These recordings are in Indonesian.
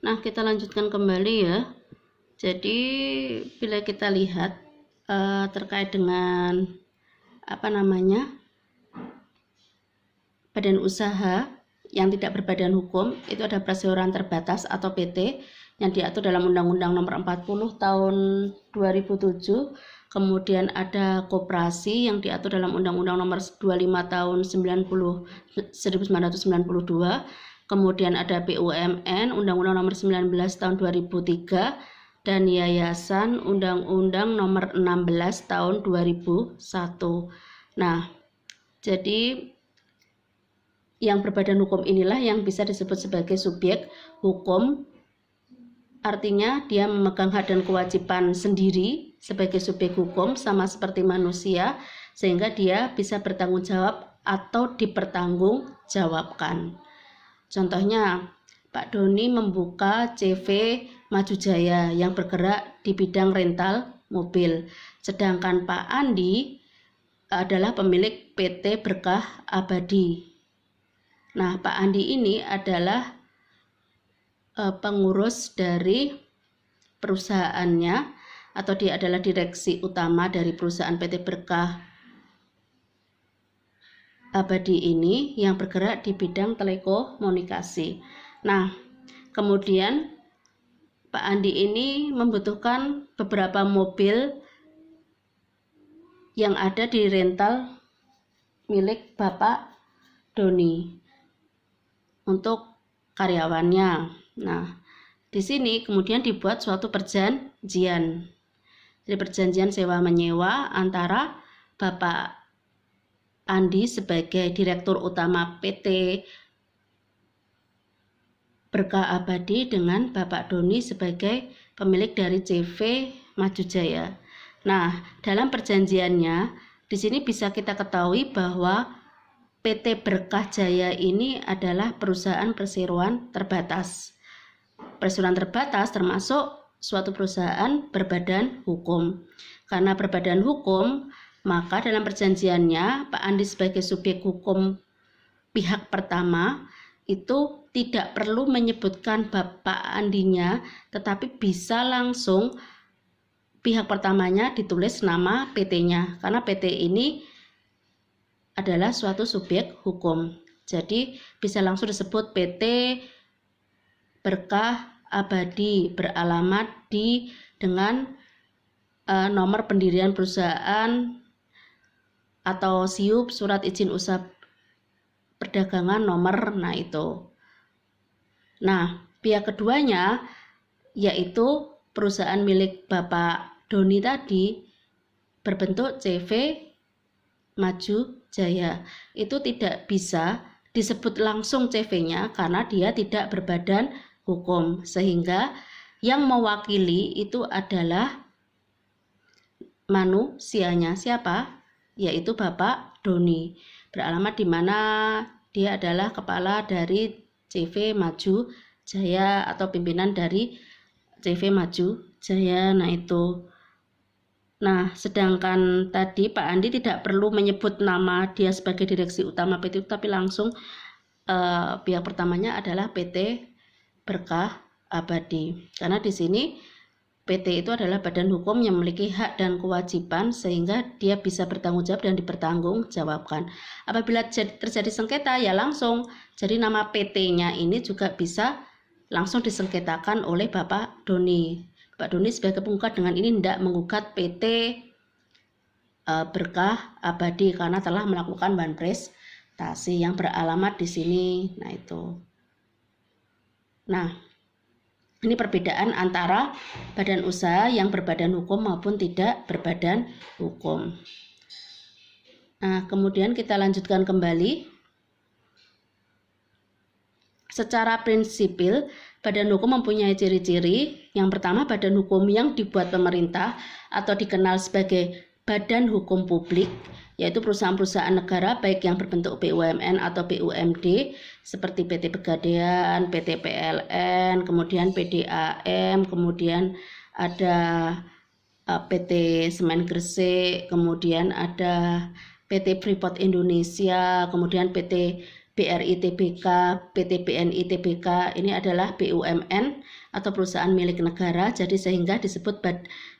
Nah, kita lanjutkan kembali ya. Jadi bila kita lihat terkait dengan badan usaha yang tidak berbadan hukum, itu ada perseroan terbatas atau PT yang diatur dalam Undang-Undang Nomor 40 Tahun 2007. Kemudian ada koperasi yang diatur dalam Undang-Undang Nomor 25 Tahun 1992. Kemudian ada BUMN, Undang-Undang Nomor 19 Tahun 2003, dan yayasan, Undang-Undang Nomor 16 Tahun 2001. Nah, jadi yang berbadan hukum inilah yang bisa disebut sebagai subjek hukum. Artinya dia memegang hak dan kewajiban sendiri sebagai subjek hukum sama seperti manusia, sehingga dia bisa bertanggung jawab atau dipertanggungjawabkan. Contohnya, Pak Doni membuka CV Maju Jaya yang bergerak di bidang rental mobil, sedangkan Pak Andi adalah pemilik PT Berkah Abadi. Nah, Pak Andi ini adalah pengurus dari perusahaannya, atau dia adalah direksi utama dari perusahaan PT Berkah Abadi ini yang bergerak di bidang telekomunikasi. Nah, kemudian Pak Andi ini membutuhkan beberapa mobil yang ada di rental milik Bapak Doni untuk karyawannya. Nah, di sini kemudian dibuat suatu perjanjian. Jadi perjanjian sewa menyewa antara Bapak Andi sebagai direktur utama PT Berkah Abadi dengan Bapak Doni sebagai pemilik dari CV Maju Jaya. Nah, dalam perjanjiannya di sini bisa kita ketahui bahwa PT Berkah Jaya ini adalah perusahaan perseroan terbatas. Perseroan terbatas termasuk suatu perusahaan berbadan hukum. Karena berbadan hukum, maka dalam perjanjiannya Pak Andi sebagai subjek hukum pihak pertama itu tidak perlu menyebutkan Bapak Andinya, tetapi bisa langsung pihak pertamanya ditulis nama PT-nya, karena PT ini adalah suatu subjek hukum. Jadi bisa langsung disebut PT Berkah Abadi, beralamat dengan nomor pendirian perusahaan atau SIUP, surat izin usaha perdagangan nomor, itu. Nah, pihak keduanya yaitu perusahaan milik Bapak Doni tadi berbentuk CV Maju Jaya. Itu tidak bisa disebut langsung CV-nya karena dia tidak berbadan hukum, sehingga yang mewakili itu adalah manusianya. Siapa? Yaitu Bapak Doni. Beralamat di mana dia adalah kepala dari CV Maju Jaya atau pimpinan dari CV Maju Jaya. Nah, sedangkan tadi Pak Andi tidak perlu menyebut nama dia sebagai direksi utama PT itu, tapi langsung pihak pertamanya adalah PT Berkah Abadi. Karena di sini PT itu adalah badan hukum yang memiliki hak dan kewajiban sehingga dia bisa bertanggung jawab dan dipertanggungjawabkan. Apabila terjadi sengketa ya langsung, jadi nama PT-nya ini juga bisa langsung disengketakan oleh Bapak Doni. Bapak Doni sebagai penggugat dengan ini tidak menggugat PT Berkah Abadi karena telah melakukan prestasi yang beralamat di sini. Nah, ini perbedaan antara badan usaha yang berbadan hukum maupun tidak berbadan hukum. Nah, kemudian kita lanjutkan kembali. Secara prinsipil, badan hukum mempunyai ciri-ciri. Yang pertama, badan hukum yang dibuat pemerintah atau dikenal sebagai badan hukum publik, yaitu perusahaan-perusahaan negara baik yang berbentuk BUMN atau BUMD seperti PT Pegadaian, PT PLN, kemudian PDAM, kemudian ada PT Semen Gresik, kemudian ada PT Freeport Indonesia, kemudian PT BRI Tbk, PT BNI Tbk ini adalah BUMN atau perusahaan milik negara, jadi sehingga disebut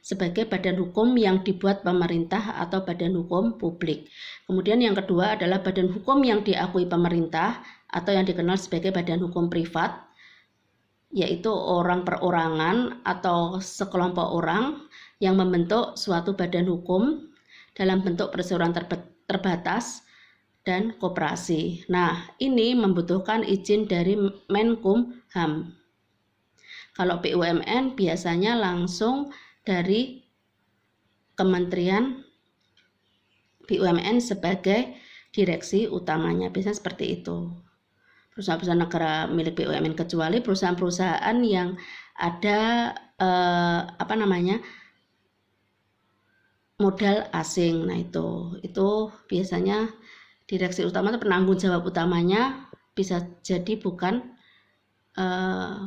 sebagai badan hukum yang dibuat pemerintah atau badan hukum publik. Kemudian yang kedua adalah badan hukum yang diakui pemerintah atau yang dikenal sebagai badan hukum privat, yaitu orang perorangan atau sekelompok orang yang membentuk suatu badan hukum dalam bentuk perseroan terbatas dan koperasi. Nah, ini membutuhkan izin dari Menkumham. Kalau BUMN biasanya langsung dari Kementerian BUMN sebagai direksi utamanya, biasanya seperti itu. Perusahaan-perusahaan negara milik BUMN, kecuali perusahaan-perusahaan yang ada modal asing. Nah, itu biasanya direksi utama atau penanggung jawab utamanya bisa jadi bukan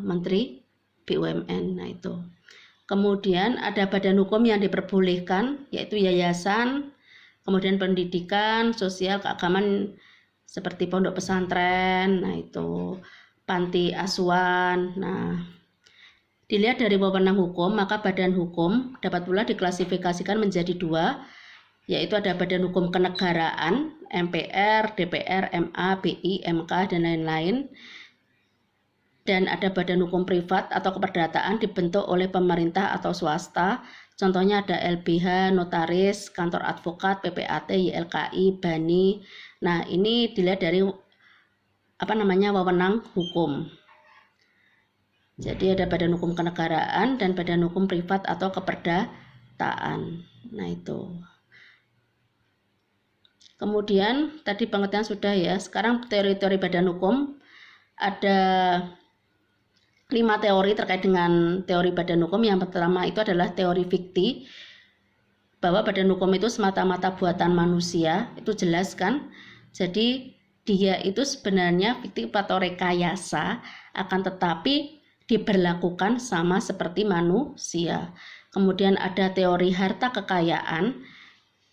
Menteri BUMN. Nah, itu. Kemudian ada badan hukum yang diperbolehkan, yaitu yayasan, kemudian pendidikan, sosial, keagamaan seperti pondok pesantren, nah itu panti asuhan. Nah, dilihat dari wewenang hukum, maka badan hukum dapat pula diklasifikasikan menjadi dua, yaitu ada badan hukum kenegaraan, MPR, DPR, MA, BI, MK, dan lain-lain. Dan ada badan hukum privat atau keperdataan dibentuk oleh pemerintah atau swasta. Contohnya ada LBH, notaris, kantor advokat, PPAT, YLKI, BANI. Nah, ini dilihat dari wewenang hukum. Jadi ada badan hukum kenegaraan dan badan hukum privat atau keperdataan. Nah, itu. Kemudian tadi pengertian sudah ya. Sekarang teori-teori badan hukum, ada 5 teori terkait dengan teori badan hukum. Yang pertama itu adalah teori fikti, bahwa badan hukum itu semata-mata buatan manusia. Itu jelas kan? Jadi dia itu sebenarnya fiktif atau rekayasa, akan tetapi diberlakukan sama seperti manusia. Kemudian ada teori harta kekayaan.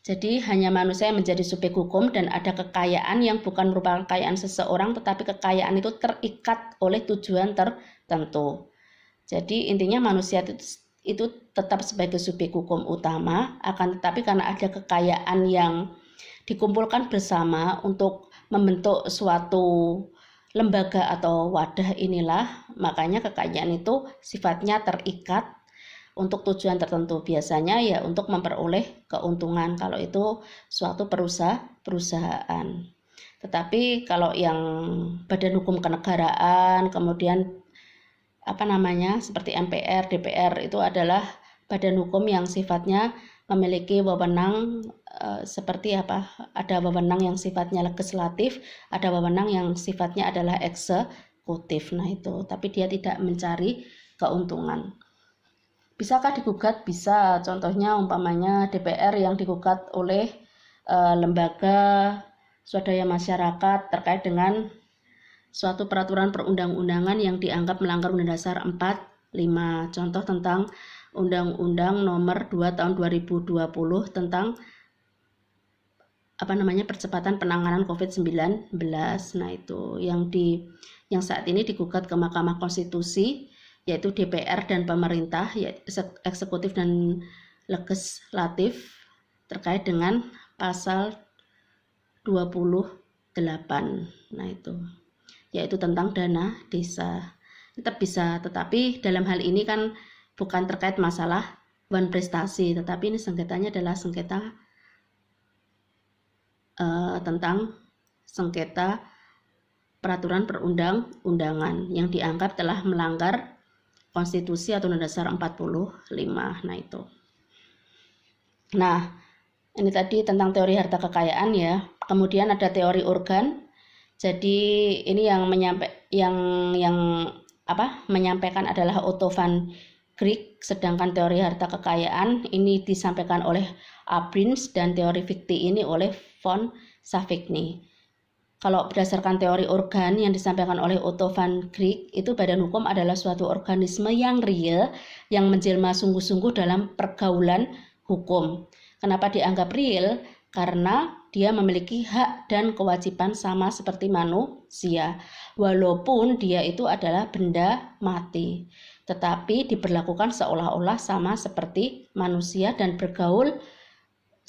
Jadi hanya manusia yang menjadi subjek hukum, dan ada kekayaan yang bukan merupakan kekayaan seseorang, tetapi kekayaan itu terikat oleh tujuan tertentu. Jadi intinya manusia itu tetap sebagai subjek hukum utama, akan tetapi karena ada kekayaan yang dikumpulkan bersama untuk membentuk suatu lembaga atau wadah, inilah makanya kekayaan itu sifatnya terikat untuk tujuan tertentu, biasanya ya untuk memperoleh keuntungan kalau itu suatu perusahaan. Tetapi kalau yang badan hukum kenegaraan, kemudian seperti MPR, DPR, itu adalah badan hukum yang sifatnya memiliki wewenang seperti ada wewenang yang sifatnya legislatif, ada wewenang yang sifatnya adalah eksekutif. Nah, itu, tapi dia tidak mencari keuntungan. Bisakah digugat? Bisa. Contohnya umpamanya DPR yang digugat oleh lembaga swadaya masyarakat terkait dengan suatu peraturan perundang-undangan yang dianggap melanggar Undang-Undang Dasar 45. Contoh tentang Undang-Undang Nomor 2 Tahun 2020 tentang percepatan penanganan COVID-19. Nah, itu yang saat ini digugat ke Mahkamah Konstitusi, yaitu DPR dan pemerintah, yaitu eksekutif dan legislatif, terkait dengan pasal 28. Nah, itu yaitu tentang dana desa. Tetap bisa, tetapi dalam hal ini kan bukan terkait masalah beban prestasi, tetapi ini sengketanya adalah sengketa tentang sengketa peraturan perundang-undangan yang dianggap telah melanggar konstitusi atau Undang-Undang Dasar 45. Nah, itu. Nah, ini tadi tentang teori harta kekayaan ya. Kemudian ada teori organ. Jadi ini yang menyampaikan adalah Otto van Grieg, sedangkan teori harta kekayaan ini disampaikan oleh Abrins dan teori fikti ini oleh von Savigny. Kalau berdasarkan teori organ yang disampaikan oleh Otto van Grieg, itu badan hukum adalah suatu organisme yang real yang menjelma sungguh-sungguh dalam pergaulan hukum. Kenapa dianggap real? karena dia memiliki hak dan kewajiban sama seperti manusia, walaupun dia itu adalah benda mati, tetapi diberlakukan seolah-olah sama seperti manusia dan bergaul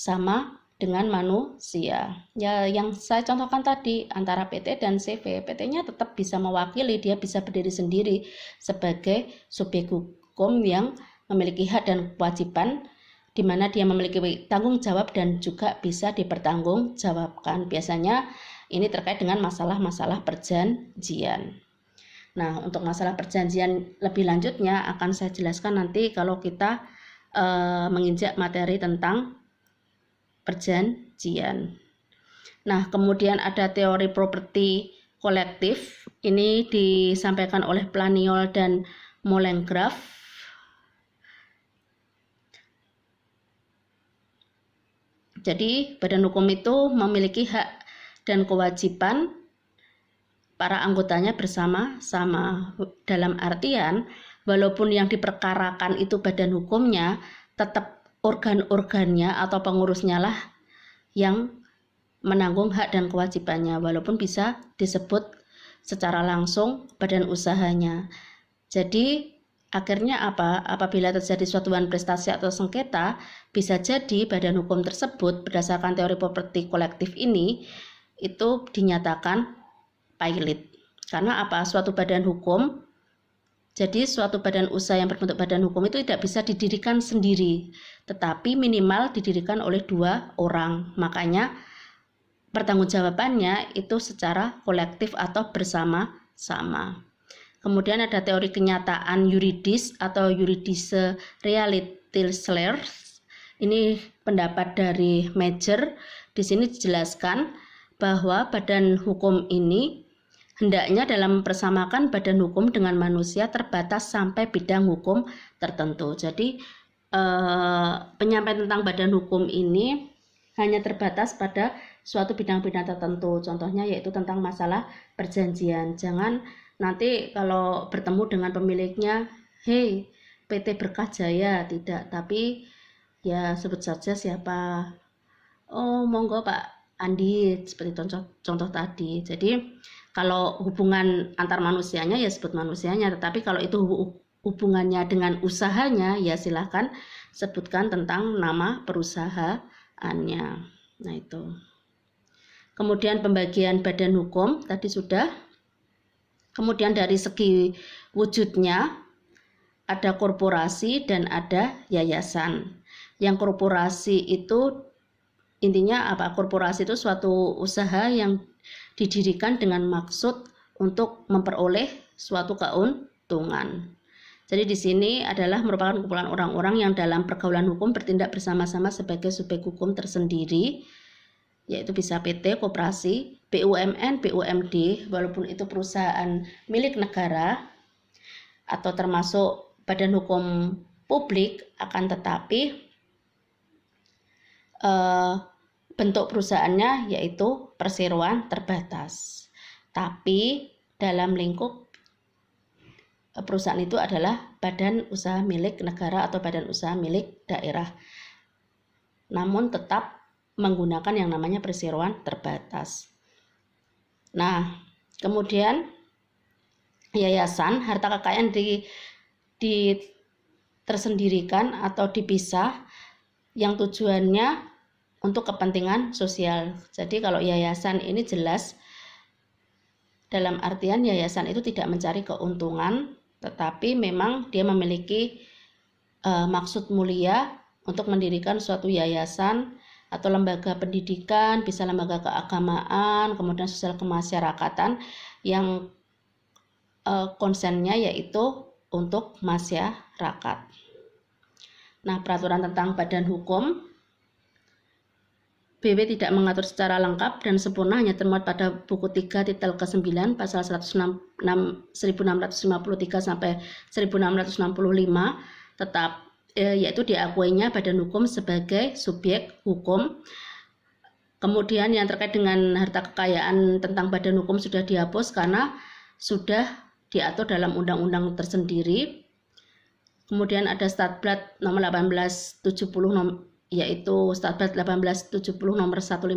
sama dengan manusia. Ya, yang saya contohkan tadi antara PT dan CV, PT-nya tetap bisa mewakili, dia bisa berdiri sendiri sebagai subjek hukum yang memiliki hak dan kewajiban, di mana dia memiliki tanggung jawab dan juga bisa dipertanggungjawabkan. Biasanya ini terkait dengan masalah-masalah perjanjian. Nah, untuk masalah perjanjian lebih lanjutnya akan saya jelaskan nanti kalau kita menginjak materi tentang perjanjian. Nah, kemudian ada teori properti kolektif. Ini disampaikan oleh Planiol dan Mollengraaf. Jadi, badan hukum itu memiliki hak dan kewajiban para anggotanya bersama-sama. Dalam artian, walaupun yang diperkarakan itu badan hukumnya, tetap organ-organnya atau pengurusnya lah yang menanggung hak dan kewajibannya, walaupun bisa disebut secara langsung badan usahanya. Jadi akhirnya apa? Apabila terjadi suatu prestasi atau sengketa, bisa jadi badan hukum tersebut berdasarkan teori properti kolektif ini itu dinyatakan pilot. Karena apa? Suatu badan hukum, jadi suatu badan usaha yang berbentuk badan hukum itu tidak bisa didirikan sendiri, tetapi minimal didirikan oleh 2 orang. Makanya pertanggungjawabannya itu secara kolektif atau bersama-sama. Kemudian ada teori kenyataan yuridis atau juridische Realitätslehre. Ini pendapat dari Major. Di sini dijelaskan bahwa badan hukum ini hendaknya dalam mempersamakan badan hukum dengan manusia terbatas sampai bidang hukum tertentu. Jadi penyampaian tentang badan hukum ini hanya terbatas pada suatu bidang-bidang tertentu. Contohnya yaitu tentang masalah perjanjian. Jangan nanti kalau bertemu dengan pemiliknya, "Hei, PT Berkah Jaya," tidak, tapi ya sebut saja siapa. "Oh, monggo Pak Andi," seperti contoh tadi. Jadi kalau hubungan antar manusianya ya sebut manusianya, tetapi kalau itu hubungannya dengan usahanya ya silahkan sebutkan tentang nama perusahaannya. Nah itu. Kemudian pembagian badan hukum tadi sudah. Kemudian dari segi wujudnya ada korporasi dan ada yayasan. Yang korporasi itu intinya apa? Korporasi itu suatu usaha yang didirikan dengan maksud untuk memperoleh suatu keuntungan. Jadi di sini adalah merupakan kumpulan orang-orang yang dalam pergaulan hukum bertindak bersama-sama sebagai subjek hukum tersendiri, yaitu bisa PT, koperasi, BUMN, BUMD, walaupun itu perusahaan milik negara atau termasuk badan hukum publik, akan tetapi bentuk perusahaannya yaitu perseroan terbatas. Tapi dalam lingkup perusahaan itu adalah badan usaha milik negara atau badan usaha milik daerah. Namun tetap menggunakan yang namanya perseroan terbatas. Nah, kemudian yayasan harta kekayaan tersendirikan atau dipisah yang tujuannya untuk kepentingan sosial. Jadi kalau yayasan ini jelas dalam artian yayasan itu tidak mencari keuntungan, tetapi memang dia memiliki maksud mulia untuk mendirikan suatu yayasan atau lembaga pendidikan, bisa lembaga keagamaan, kemudian sosial kemasyarakatan yang konsennya yaitu untuk masyarakat. Nah, peraturan tentang badan hukum BW tidak mengatur secara lengkap dan sempurna, hanya termuat pada buku 3 titel ke-9 pasal 1653 sampai 1665, tetap yaitu diakuinya badan hukum sebagai subjek hukum. Kemudian yang terkait dengan harta kekayaan tentang badan hukum sudah dihapus karena sudah diatur dalam undang-undang tersendiri. Kemudian ada Statblad nomor 1870 yaitu Statbat 1870 nomor 156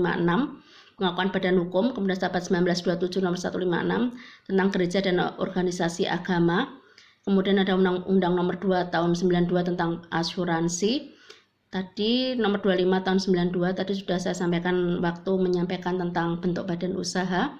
pengakuan badan hukum, kemudian Statbat 1927 nomor 156 tentang gereja dan organisasi agama, kemudian ada Undang-Undang nomor 2 tahun 92 tentang asuransi, tadi nomor 25 tahun 92 tadi sudah saya sampaikan waktu menyampaikan tentang bentuk badan usaha.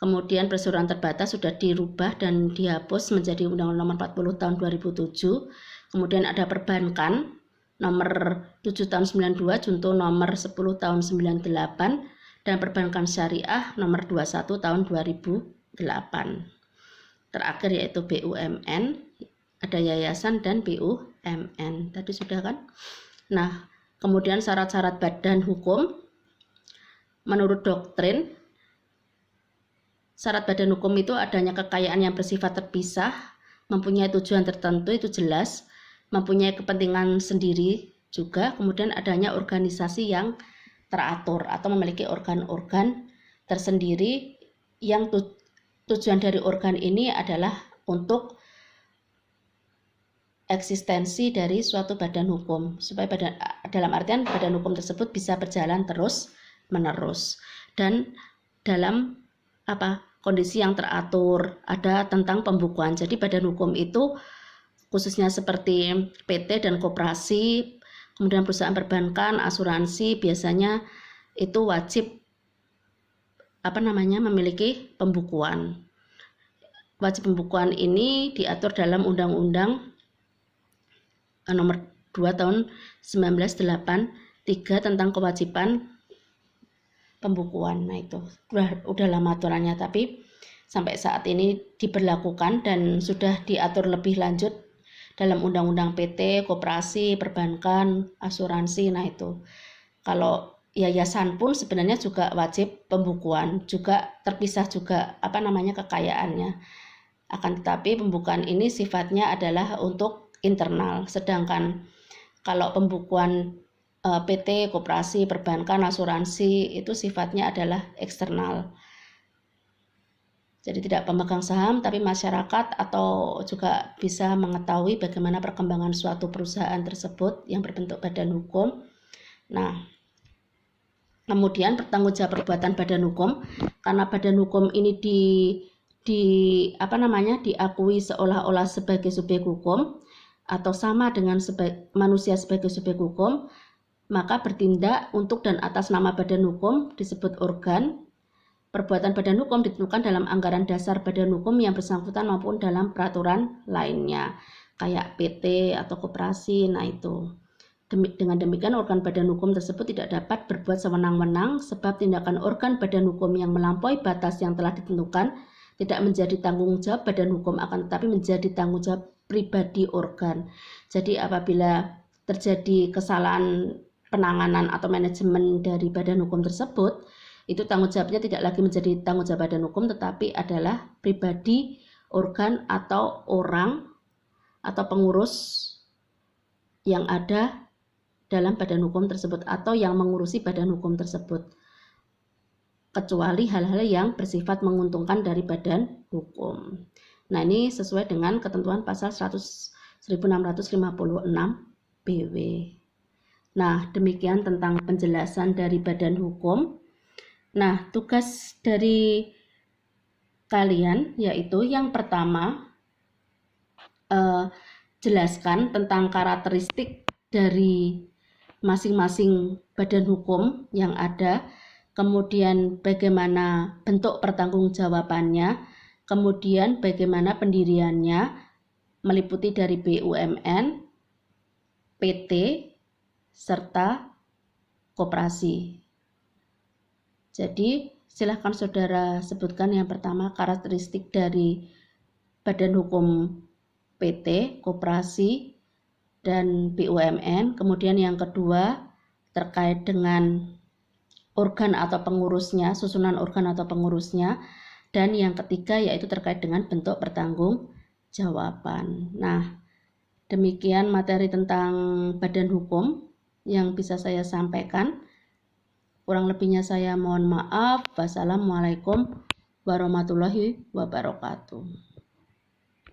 Kemudian perseroan terbatas sudah dirubah dan dihapus menjadi Undang-Undang nomor 40 tahun 2007. Kemudian ada perbankan nomor 7 tahun 92, junto nomor 10 tahun 98, dan perbankan syariah nomor 21 tahun 2008. Terakhir yaitu BUMN, ada yayasan dan BUMN. Tadi sudah kan? Nah, kemudian syarat-syarat badan hukum menurut doktrin. Syarat badan hukum itu adanya kekayaan yang bersifat terpisah, mempunyai tujuan tertentu itu jelas, mempunyai kepentingan sendiri juga, kemudian adanya organisasi yang teratur atau memiliki organ-organ tersendiri yang tujuan dari organ ini adalah untuk eksistensi dari suatu badan hukum, supaya dalam artian badan hukum tersebut bisa berjalan terus menerus dan dalam kondisi yang teratur. Ada tentang pembukuan. Jadi badan hukum itu khususnya seperti PT dan koperasi, kemudian perusahaan perbankan, asuransi, biasanya itu wajib memiliki pembukuan. Wajib pembukuan ini diatur dalam Undang-Undang nomor 2 tahun 1983 tentang kewajiban pembukuan. Nah, itu udah lama aturannya, tapi sampai saat ini diberlakukan dan sudah diatur lebih lanjut dalam Undang-Undang PT, koperasi, perbankan, asuransi. Nah, itu kalau yayasan pun sebenarnya juga wajib pembukuan, juga terpisah juga kekayaannya. Akan tetapi pembukuan ini sifatnya adalah untuk internal, sedangkan kalau pembukuan PT, koperasi, perbankan, asuransi itu sifatnya adalah eksternal. Jadi tidak pemegang saham, tapi masyarakat atau juga bisa mengetahui bagaimana perkembangan suatu perusahaan tersebut yang berbentuk badan hukum. Nah, kemudian pertanggungjawab perbuatan badan hukum, karena badan hukum ini diakui seolah-olah sebagai subjek hukum atau sama dengan manusia sebagai subjek hukum, maka bertindak untuk dan atas nama badan hukum disebut organ. Perbuatan badan hukum ditentukan dalam anggaran dasar badan hukum yang bersangkutan maupun dalam peraturan lainnya, kayak PT atau koperasi. Nah, itu. Dengan demikian organ badan hukum tersebut tidak dapat berbuat sewenang-wenang, sebab tindakan organ badan hukum yang melampaui batas yang telah ditentukan tidak menjadi tanggung jawab badan hukum, akan tetapi menjadi tanggung jawab pribadi organ. Jadi apabila terjadi kesalahan penanganan atau manajemen dari badan hukum tersebut, itu tanggung jawabnya tidak lagi menjadi tanggung jawab badan hukum, tetapi adalah pribadi organ atau orang atau pengurus yang ada dalam badan hukum tersebut atau yang mengurusi badan hukum tersebut, kecuali hal-hal yang bersifat menguntungkan dari badan hukum. Nah, ini sesuai dengan ketentuan pasal 1656 BW. Nah, demikian tentang penjelasan dari badan hukum. Nah, tugas dari kalian yaitu yang pertama, jelaskan tentang karakteristik dari masing-masing badan hukum yang ada, kemudian bagaimana bentuk pertanggungjawabannya, kemudian bagaimana pendiriannya, meliputi dari BUMN, PT, serta koperasi. Jadi silahkan saudara sebutkan yang pertama karakteristik dari badan hukum PT, koperasi, dan BUMN. Kemudian yang kedua terkait dengan organ atau pengurusnya, susunan organ atau pengurusnya. Dan yang ketiga yaitu terkait dengan bentuk pertanggungjawaban. Nah, demikian materi tentang badan hukum yang bisa saya sampaikan. Kurang lebihnya saya mohon maaf. Wassalamualaikum warahmatullahi wabarakatuh.